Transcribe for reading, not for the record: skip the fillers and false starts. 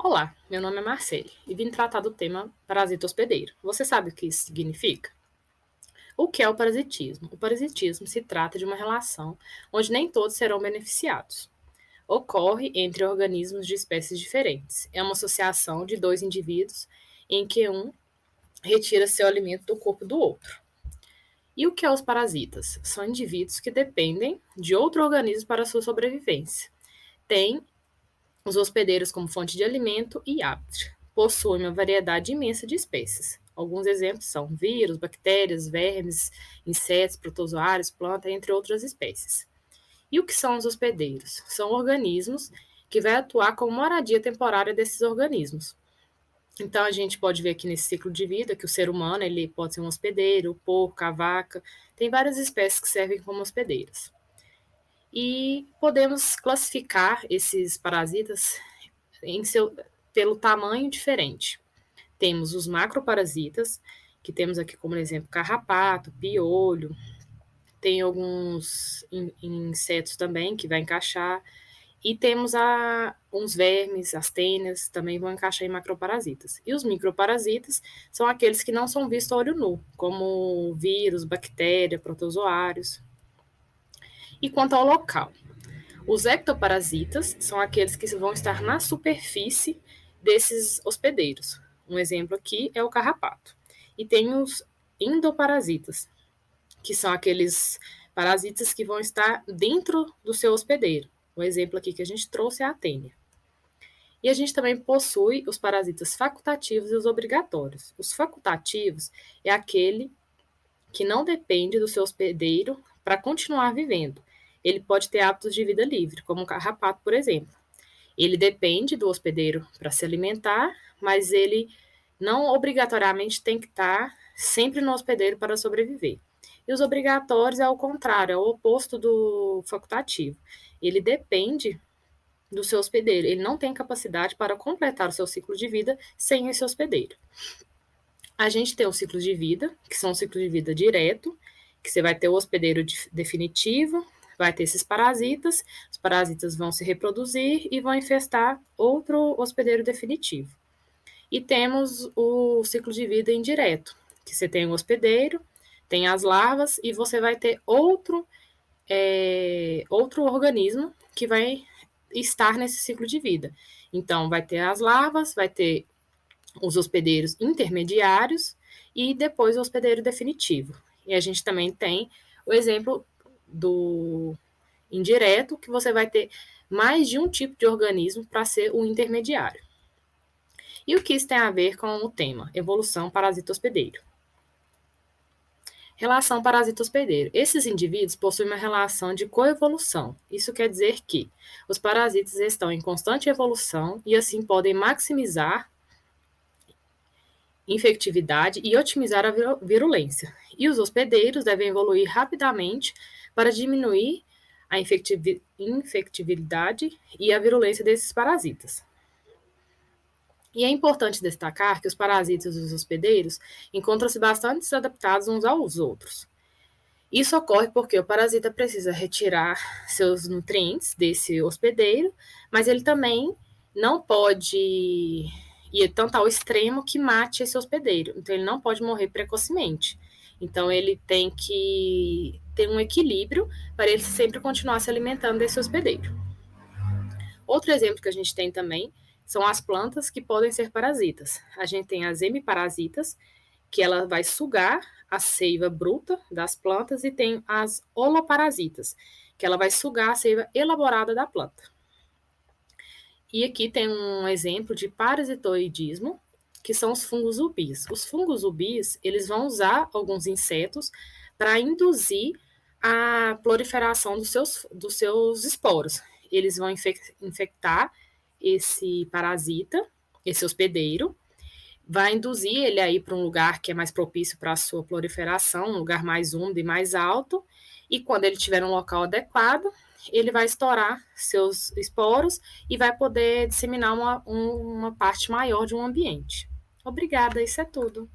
Olá, meu nome é Marcele e vim tratar do tema parasita hospedeiro. Você sabe o que isso significa? O que é o parasitismo? O parasitismo se trata de uma relação onde nem todos serão beneficiados. Ocorre entre organismos de espécies diferentes. É uma associação de dois indivíduos em que um retira seu alimento do corpo do outro. E o que é os parasitas? São indivíduos que dependem de outro organismo para sua sobrevivência. Tem os hospedeiros como fonte de alimento e hábitat. Possuem uma variedade imensa de espécies. Alguns exemplos são vírus, bactérias, vermes, insetos, protozoários, plantas, entre outras espécies. E o que são os hospedeiros? São organismos que vão atuar como moradia temporária desses organismos. Então, a gente pode ver aqui nesse ciclo de vida que o ser humano ele pode ser um hospedeiro, o porco, a vaca, tem várias espécies que servem como hospedeiros. E podemos classificar esses parasitas pelo tamanho diferente. Temos os macroparasitas, que temos aqui como exemplo carrapato, piolho, tem alguns insetos também que vai encaixar, e temos uns vermes, as tênias, também vão encaixar em macroparasitas. E os microparasitas são aqueles que não são vistos a olho nu, como vírus, bactéria, protozoários. E quanto ao local? Os ectoparasitas são aqueles que vão estar na superfície desses hospedeiros. Um exemplo aqui é o carrapato. E tem os endoparasitas, que são aqueles parasitas que vão estar dentro do seu hospedeiro. O exemplo aqui que a gente trouxe é a tênia. E a gente também possui os parasitas facultativos e os obrigatórios. Os facultativos é aquele que não depende do seu hospedeiro para continuar vivendo. Ele pode ter hábitos de vida livre, como o carrapato, por exemplo. Ele depende do hospedeiro para se alimentar, mas ele não obrigatoriamente tem que estar sempre no hospedeiro para sobreviver. E os obrigatórios é o contrário, é o oposto do facultativo. Ele depende do seu hospedeiro, ele não tem capacidade para completar o seu ciclo de vida sem esse hospedeiro. A gente tem o ciclo de vida, que são o ciclo de vida direto, que você vai ter o hospedeiro definitivo, vai ter esses parasitas, os parasitas vão se reproduzir e vão infestar outro hospedeiro definitivo. E temos o ciclo de vida indireto, que você tem o hospedeiro, tem as larvas e você vai ter outro organismo que vai estar nesse ciclo de vida. Então, vai ter as larvas, vai ter os hospedeiros intermediários e depois o hospedeiro definitivo. E a gente também tem o exemplo do indireto, que você vai ter mais de um tipo de organismo para ser o intermediário. E o que isso tem a ver com o tema? Evolução parasita-hospedeiro. Relação parasita-hospedeiro. Esses indivíduos possuem uma relação de coevolução. Isso quer dizer que os parasitas estão em constante evolução e assim podem maximizar infectividade e otimizar a virulência. E os hospedeiros devem evoluir rapidamente para diminuir a infectividade e a virulência desses parasitas. E é importante destacar que os parasitas dos hospedeiros encontram-se bastante adaptados uns aos outros. Isso ocorre porque o parasita precisa retirar seus nutrientes desse hospedeiro, mas ele também não pode ir tanto ao extremo que mate esse hospedeiro. Então, ele não pode morrer precocemente. Então, ele tem que ter um equilíbrio para ele sempre continuar se alimentando desse hospedeiro. Outro exemplo que a gente tem também são as plantas que podem ser parasitas. A gente tem as hemiparasitas, que ela vai sugar a seiva bruta das plantas, e tem as holoparasitas, que ela vai sugar a seiva elaborada da planta. E aqui tem um exemplo de parasitoidismo, que são os fungos ubis. Os fungos ubis, eles vão usar alguns insetos para induzir a proliferação dos seus esporos. Eles vão infectar esse parasita, esse hospedeiro, vai induzir ele aí para um lugar que é mais propício para a sua proliferação, um lugar mais úmido e mais alto, e quando ele tiver um local adequado, ele vai estourar seus esporos e vai poder disseminar uma parte maior de um ambiente. Obrigada, isso é tudo.